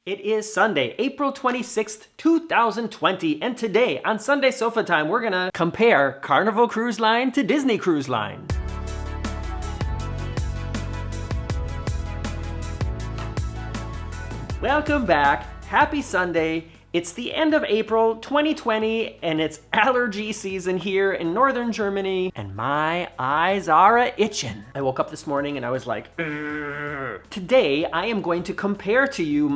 It is Sunday, April 26th, 2020, and today on Sunday Sofatime, we're gonna compare Carnival Cruise Line to Disney Cruise Line. Welcome back, happy Sunday. It's the end of April 2020, and it's allergy season here in northern Germany, and my eyes are itching. I woke up this morning and I was like, ugh. Today I am going to compare to you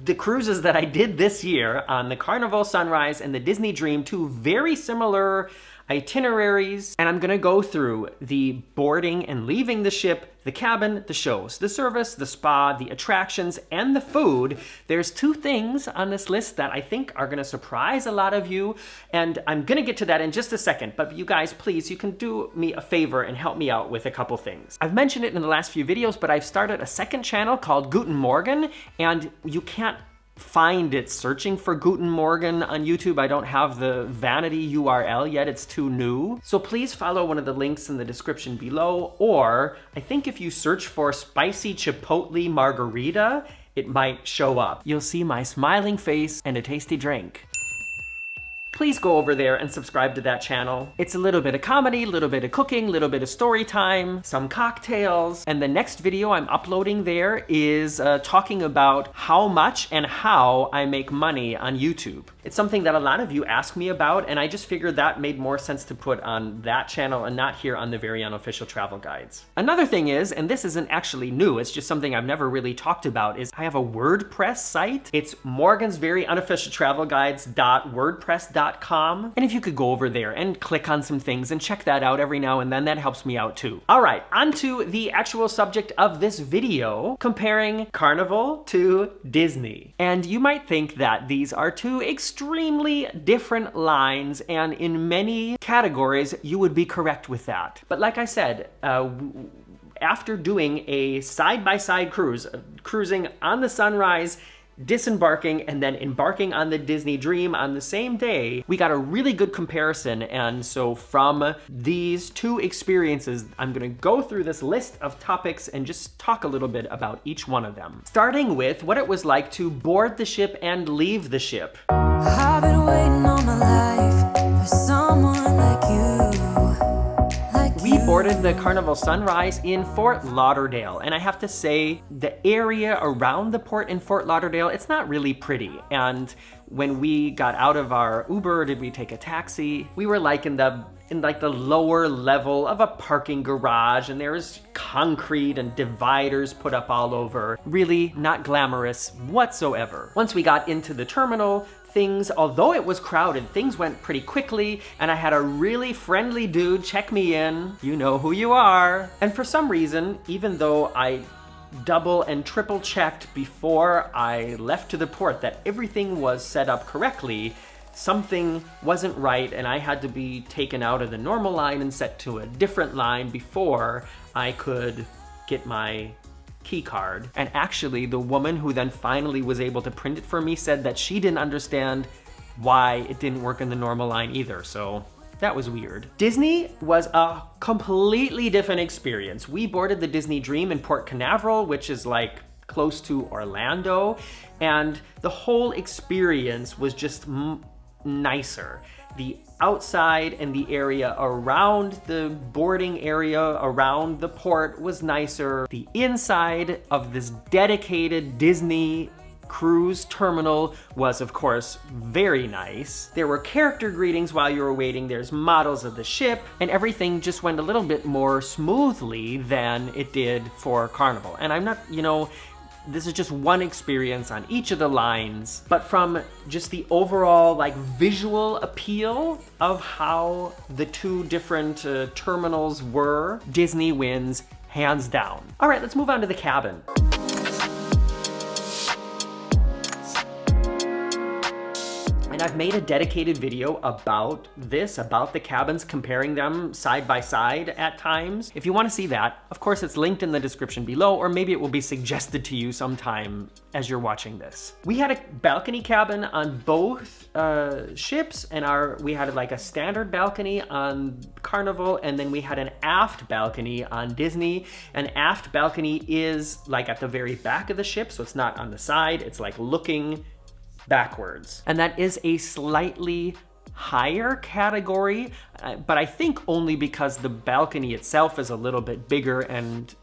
the cruises that I did this year on the Carnival Sunrise and the Disney Dream, two very similar itineraries, and I'm gonna go through the boarding and leaving the ship, the cabin, the shows, the service, the spa, the attractions, and the food. There's two things on this list that I think are gonna surprise a lot of you, and I'm gonna get to that in just a second, but you guys, please, you can do me a favor and help me out with a couple things. I've mentioned it in the last few videos, but I've started a second channel called Guten Morgen, and you can't find it searching for Guten Morgen on YouTube. I don't have the vanity URL yet, it's too new. So please follow one of the links in the description below, or I think if you search for spicy chipotle margarita, it might show up. You'll see my smiling face and a tasty drink. Please go over there and subscribe to that channel. It's a little bit of comedy, a little bit of cooking, a little bit of story time, some cocktails. And the next video I'm uploading there is talking about how much and how I make money on YouTube. It's something that a lot of you ask me about, and I just figured that made more sense to put on that channel and not here on the very unofficial travel guides. Another thing is, and this isn't actually new, it's just something I've never really talked about, is I have a WordPress site. It's morgansveryunofficialtravelguides.wordpress.com. And if you could go over there and click on some things and check that out every now and then, that helps me out too. All right, on to the actual subject of this video, comparing Carnival to Disney. And you might think that these are two extremely different lines, and in many categories, you would be correct with that. But like I said, after doing a side-by-side cruise, cruising on the Sunrise, disembarking, and then embarking on the Disney Dream on the same day, we got a really good comparison. And so from these two experiences, I'm gonna go through this list of topics and just talk a little bit about each one of them. Starting with what it was like to board the ship and leave the ship. I've been waiting all my life for someone like you. We boarded the Carnival Sunrise in Fort Lauderdale, and I have to say, the area around the port in Fort Lauderdale, it's not really pretty. And when we got out of our Uber, did we take a taxi? We were like in the lower level of a parking garage, and there's concrete and dividers put up all over. Really not glamorous whatsoever. Once we got into the terminal, things, although it was crowded, things went pretty quickly, and I had a really friendly dude check me in. You know who you are. And for some reason, even though I double and triple checked before I left to the port that everything was set up correctly, something wasn't right, and I had to be taken out of the normal line and set to a different line before I could get my key card. And actually, the woman who then finally was able to print it for me said that she didn't understand why it didn't work in the normal line either, so that was weird. Disney was a completely different experience. We boarded the Disney Dream in Port Canaveral, which is like close to Orlando, and the whole experience was just nicer. The outside and the area around the boarding area around the port was nicer. The inside of this dedicated Disney cruise terminal was, of course, very nice. There were character greetings while you were waiting. There's models of the ship, and everything just went a little bit more smoothly than it did for Carnival. And I'm not, this is just one experience on each of the lines, but from just the overall visual appeal of how the two different terminals were, Disney wins hands down. All right, let's move on to the cabin. And I've made a dedicated video about this, about the cabins, comparing them side by side at times. If you want to see that, of course, it's linked in the description below, or maybe it will be suggested to you sometime as you're watching this. We had a balcony cabin on both ships, and we had like a standard balcony on Carnival, and then we had an aft balcony on Disney. An aft balcony is like at the very back of the ship, so it's not on the side, it's like looking backwards. And that is a slightly higher category, but I think only because the balcony itself is a little bit bigger and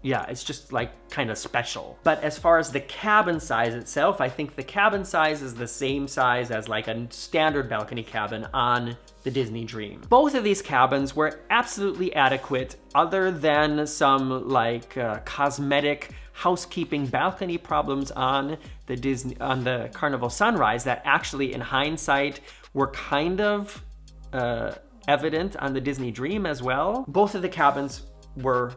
yeah, it's just like kind of special. But as far as the cabin size itself, I think the cabin size is the same size as like a standard balcony cabin on the Disney Dream. Both of these cabins were absolutely adequate, other than some like cosmetic housekeeping balcony problems on the Carnival Sunrise that actually in hindsight were kind of evident on the Disney Dream as well. Both of the cabins were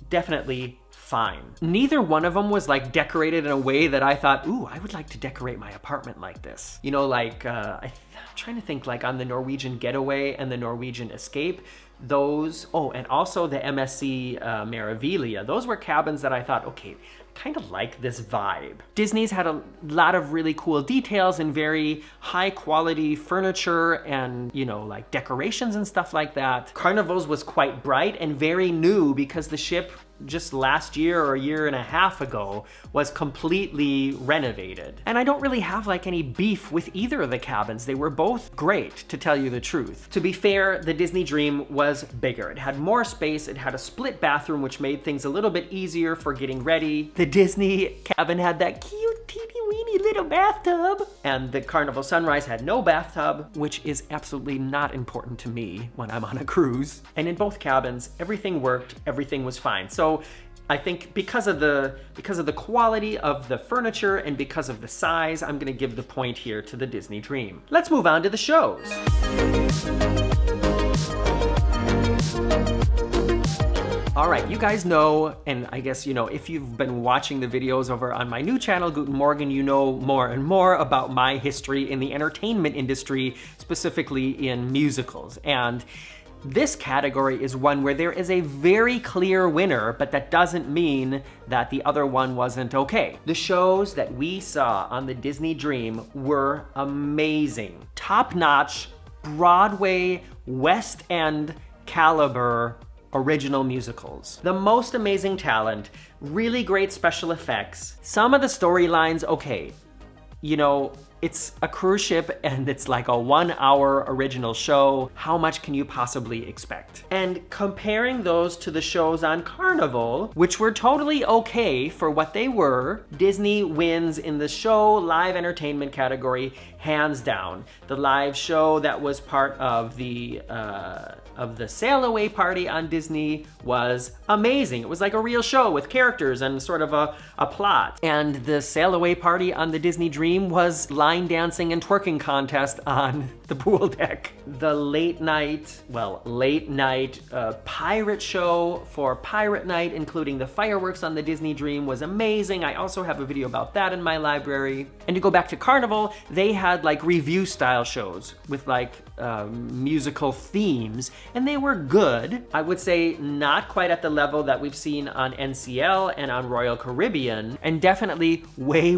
definitely fine. Neither one of them was like decorated in a way that I thought, ooh, I would like to decorate my apartment like this. You know, like I'm trying to think, like on the Norwegian Getaway and the Norwegian Escape, those, oh, and also the MSC Meraviglia, those were cabins that I thought, okay, kind of like this vibe. Disney's had a lot of really cool details and very high quality furniture and, you know, like decorations and stuff like that. Carnival's was quite bright and very new because the ship just last year or a year and a half ago was completely renovated. And I don't really have like any beef with either of the cabins. They were both great, to tell you the truth. To be fair, the Disney Dream was bigger. It had more space, it had a split bathroom, which made things a little bit easier for getting ready. The Disney cabin had that cute teeny weeny little bathtub. And the Carnival Sunrise had no bathtub, which is absolutely not important to me when I'm on a cruise. And in both cabins, everything worked, everything was fine. So I think because of the quality of the furniture and because of the size, I'm gonna give the point here to the Disney Dream. Let's move on to the shows. All right, you guys know, and I guess, you know, if you've been watching the videos over on my new channel, Guten Morgen, you know more and more about my history in the entertainment industry, specifically in musicals. And this category is one where there is a very clear winner, but that doesn't mean that the other one wasn't okay. The shows that we saw on the Disney Dream were amazing. Top-notch, Broadway, West End caliber original musicals. The most amazing talent, really great special effects. Some of the storylines, okay, you know, it's a cruise ship and it's like a 1 hour original show. How much can you possibly expect? And comparing those to the shows on Carnival, which were totally okay for what they were, Disney wins in the show live entertainment category, hands down. The live show that was part of the sail away party on Disney was amazing. It was like a real show with characters and sort of a plot. And the sail away party on the Disney Dream was line dancing and twerking contest on the pool deck. The late night pirate show for Pirate Night, including the fireworks on the Disney Dream, was amazing. I also have a video about that in my library. And to go back to Carnival, they had like review style shows with like musical themes, and they were good. I would say not quite at the level that we've seen on NCL and on Royal Caribbean, and definitely way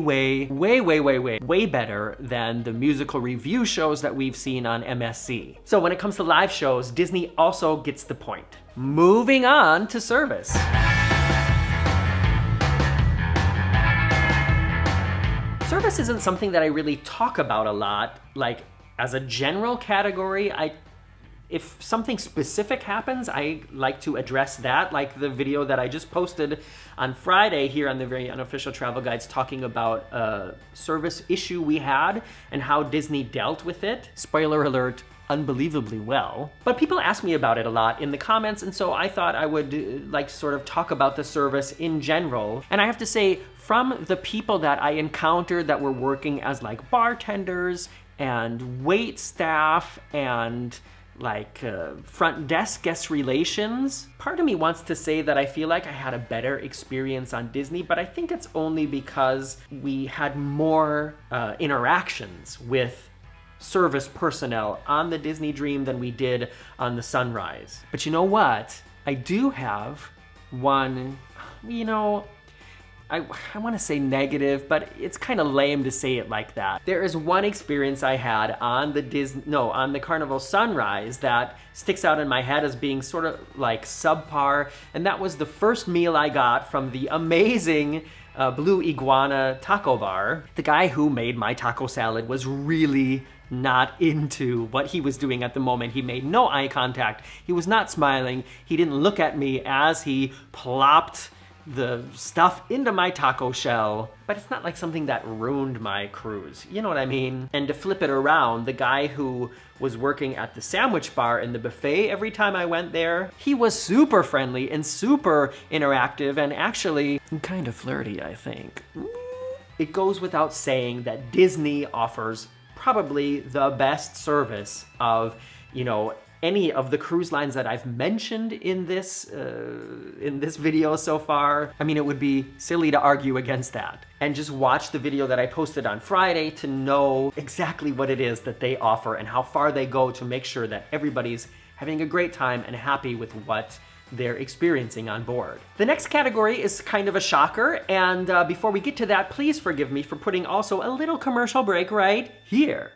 better than the musical review shows that we've seen on MSC. So when it comes to live shows, Disney also gets the point. Moving on to service. Service isn't something that I really talk about a lot. Like, as a general category, if something specific happens, I like to address that, like the video that I just posted on Friday here on the Very Unofficial Travel Guides, talking about a service issue we had and how Disney dealt with it. Spoiler alert, unbelievably well. But people ask me about it a lot in the comments, and so I thought I would like sort of talk about the service in general. And I have to say, from the people that I encountered that were working as like bartenders and wait staff and like front desk guest relations, part of me wants to say that I feel like I had a better experience on Disney, but I think it's only because we had more interactions with service personnel on the Disney Dream than we did on the Sunrise. But you know what? I do have one, you know, I want to say negative, but it's kind of lame to say it like that. There is one experience I had on the Carnival Sunrise that sticks out in my head as being sort of like subpar, and that was the first meal I got from the amazing Blue Iguana taco bar. The guy who made my taco salad was really not into what he was doing at the moment. He made no eye contact. He was not smiling. He didn't look at me as he plopped the stuff into my taco shell, but it's not like something that ruined my cruise. You know what I mean? And to flip it around, the guy who was working at the sandwich bar in the buffet every time I went there, he was super friendly and super interactive and actually kind of flirty, I think. It goes without saying that Disney offers probably the best service of, any of the cruise lines that I've mentioned in this video so far. I mean, it would be silly to argue against that. And just watch the video that I posted on Friday to know exactly what it is that they offer and how far they go to make sure that everybody's having a great time and happy with what they're experiencing on board. The next category is kind of a shocker, and before we get to that, please forgive me for putting also a little commercial break right here.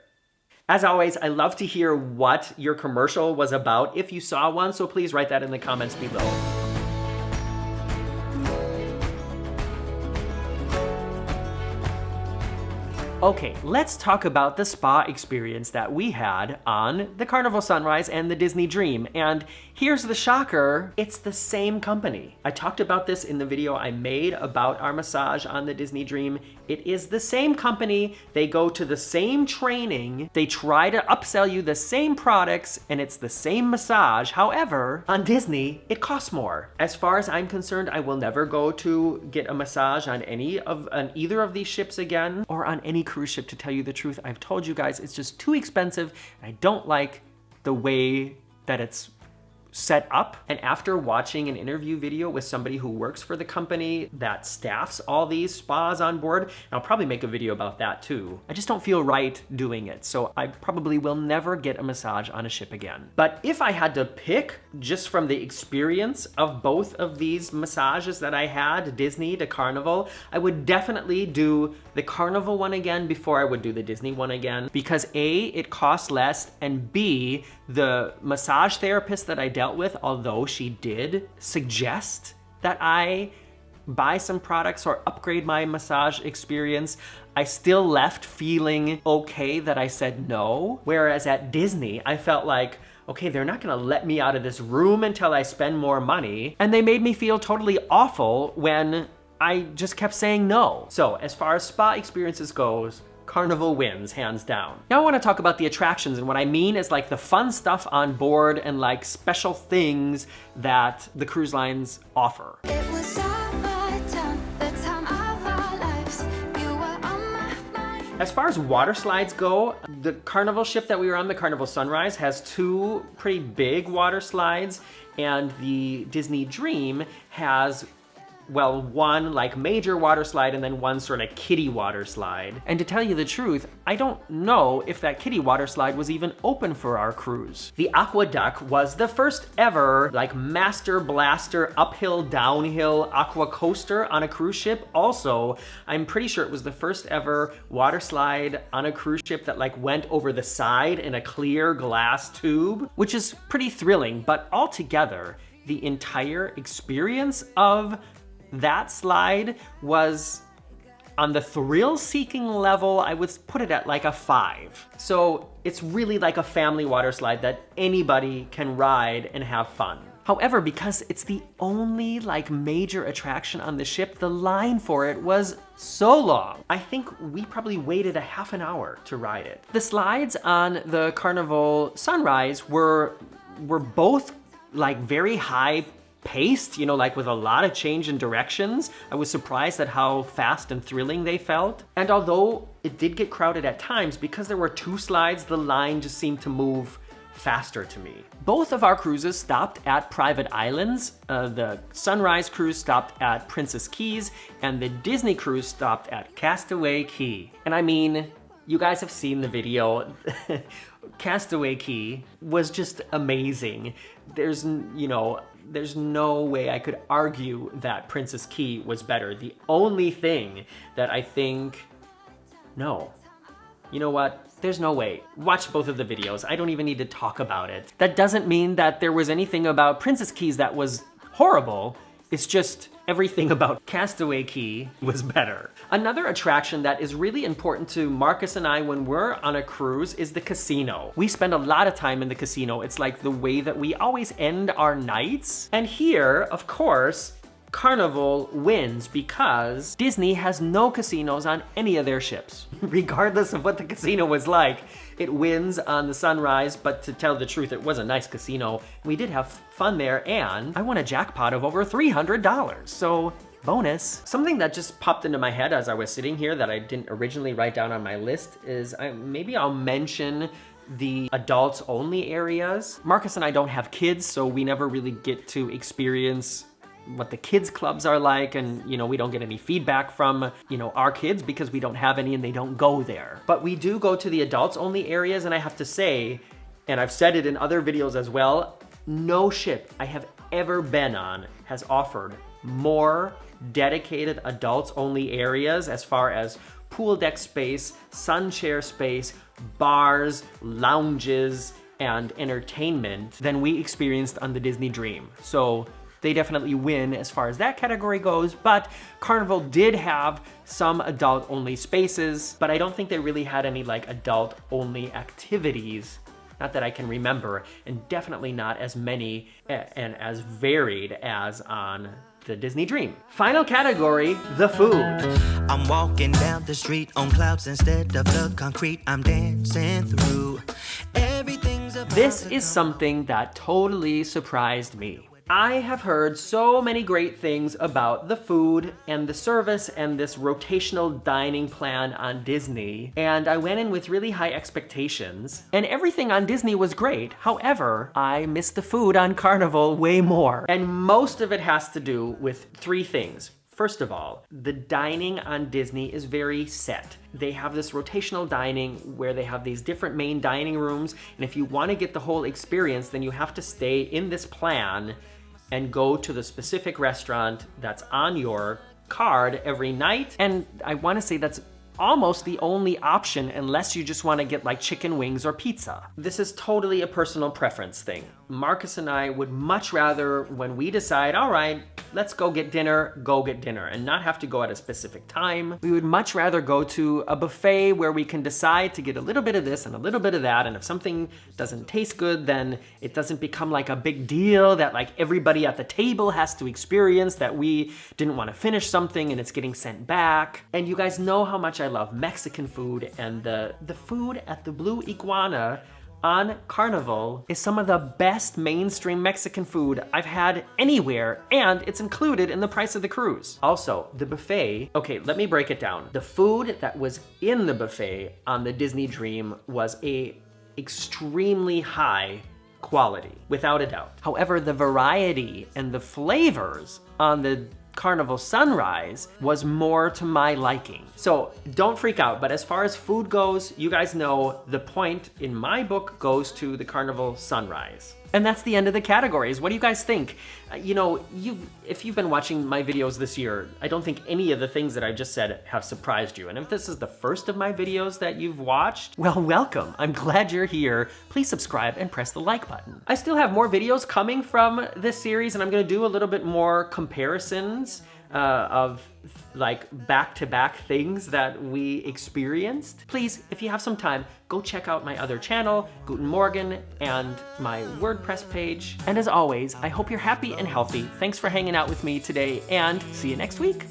As always, I love to hear what your commercial was about if you saw one, so please write that in the comments below. Okay, let's talk about the spa experience that we had on the Carnival Sunrise and the Disney Dream. And here's the shocker, it's the same company. I talked about this in the video I made about our massage on the Disney Dream. It is the same company, they go to the same training, they try to upsell you the same products, and it's the same massage. However, on Disney, it costs more. As far as I'm concerned, I will never go to get a massage on either of these ships again, or on any cruise ship, to tell you the truth. I've told you guys, it's just too expensive, and I don't like the way that it's set up. And after watching an interview video with somebody who works for the company that staffs all these spas on board, and I'll probably make a video about that too, I just don't feel right doing it. So I probably will never get a massage on a ship again. But if I had to pick just from the experience of both of these massages that I had, Disney to Carnival, I would definitely do the Carnival one again before I would do the Disney one again, because A, it costs less, and B, the massage therapist that I dealt with, although she did suggest that I buy some products or upgrade my massage experience, I still left feeling okay that I said no. Whereas at Disney, I felt like, okay, they're not gonna let me out of this room until I spend more money. And they made me feel totally awful when I just kept saying no. So as far as spa experiences goes, Carnival wins, hands down. Now I want to talk about the attractions, and what I mean is like the fun stuff on board and like special things that the cruise lines offer. It was summertime, the time of our lives. You were on my mind. As far as water slides go, the Carnival ship that we were on, the Carnival Sunrise, has two pretty big water slides, and the Disney Dream has, well, one like major water slide and then one sort of kiddie water slide. And to tell you the truth, I don't know if that kiddie water slide was even open for our cruise. The Aqueduct was the first ever like master blaster uphill downhill aqua coaster on a cruise ship. Also, I'm pretty sure it was the first ever water slide on a cruise ship that like went over the side in a clear glass tube, which is pretty thrilling. But altogether, the entire experience of that slide was, on the thrill-seeking level, I would put it at like a 5. So it's really like a family water slide that anybody can ride and have fun. However, because it's the only like major attraction on the ship, the line for it was so long. I think we probably waited a half an hour to ride it. The slides on the Carnival Sunrise were both like very high paced, you know, like with a lot of change in directions. I was surprised at how fast and thrilling they felt. And although it did get crowded at times, because there were 2 slides, the line just seemed to move faster to me. Both of our cruises stopped at private islands. The Sunrise cruise stopped at Princess Cays, and the Disney cruise stopped at Castaway Cay. And I mean, you guys have seen the video. Castaway Cay was just amazing. There's, you know, there's no way I could argue that Princess Cays was better. The only thing that I think, no. You know what? There's no way. Watch both of the videos. I don't even need to talk about it. That doesn't mean that there was anything about Princess Cays that was horrible. It's just everything about Castaway Cay was better. Another attraction that is really important to Marcus and I when we're on a cruise is the casino. We spend a lot of time in the casino. It's like the way that we always end our nights. And here, of course, Carnival wins because Disney has no casinos on any of their ships. Regardless of what the casino was like, it wins on the Sunrise, but to tell the truth, it was a nice casino. We did have fun there, and I won a jackpot of over $300, so bonus. Something that just popped into my head as I was sitting here that I didn't originally write down on my list is maybe I'll mention the adults only areas. Marcus and I don't have kids, so we never really get to experience what the kids clubs are like, and we don't get any feedback from our kids because we don't have any and they don't go there. But we do go to the adults only areas, and I have to say, and I've said it in other videos as well, no ship I have ever been on has offered more dedicated adults only areas as far as pool deck space, sun chair space, bars, lounges, and entertainment than we experienced on the Disney Dream. So they definitely win as far as that category goes, but Carnival did have some adult-only spaces, but I don't think they really had any like adult-only activities, not that I can remember, and definitely not as many and as varied as on the Disney Dream. Final category, the food. I'm walking down the street on clouds instead of the concrete I'm dancing through. Everything's about This is something that totally surprised me. I have heard so many great things about the food and the service and this rotational dining plan on Disney, and I went in with really high expectations, and everything on Disney was great. However, I missed the food on Carnival way more, and most of it has to do with three things. First of all, the dining on Disney is very set. They have this rotational dining where they have these different main dining rooms, and if you want to get the whole experience, then you have to stay in this plan and go to the specific restaurant that's on your card every night. And I want to say that's almost the only option unless you just want to get like chicken wings or pizza. This is totally a personal preference thing. Marcus and I would much rather, when we decide, all right, let's go get dinner and not have to go at a specific time. We would much rather go to a buffet where we can decide to get a little bit of this and a little bit of that, and if something doesn't taste good, then it doesn't become like a big deal that like everybody at the table has to experience that we didn't want to finish something and it's getting sent back. And you guys know how much I love Mexican food, and the food at the Blue Iguana on Carnival is some of the best mainstream Mexican food I've had anywhere, and it's included in the price of the cruise. Also, the buffet, okay, let me break it down. The food that was in the buffet on the Disney Dream was a extremely high quality, without a doubt. However, the variety and the flavors on the Carnival Sunrise was more to my liking. So don't freak out, but as far as food goes, you guys know the point in my book goes to the Carnival Sunrise. And that's the end of the categories. What do you guys think? If you've been watching my videos this year, I don't think any of the things that I just said have surprised you. And if this is the first of my videos that you've watched, well, welcome. I'm glad you're here. Please subscribe and press the like button. I still have more videos coming from this series, and I'm gonna do a little bit more comparisons of like back-to-back things that we experienced. Please, if you have some time, go check out my other channel, Guten Morgen, and my WordPress page. And as always, I hope you're happy and healthy. Thanks for hanging out with me today, and see you next week.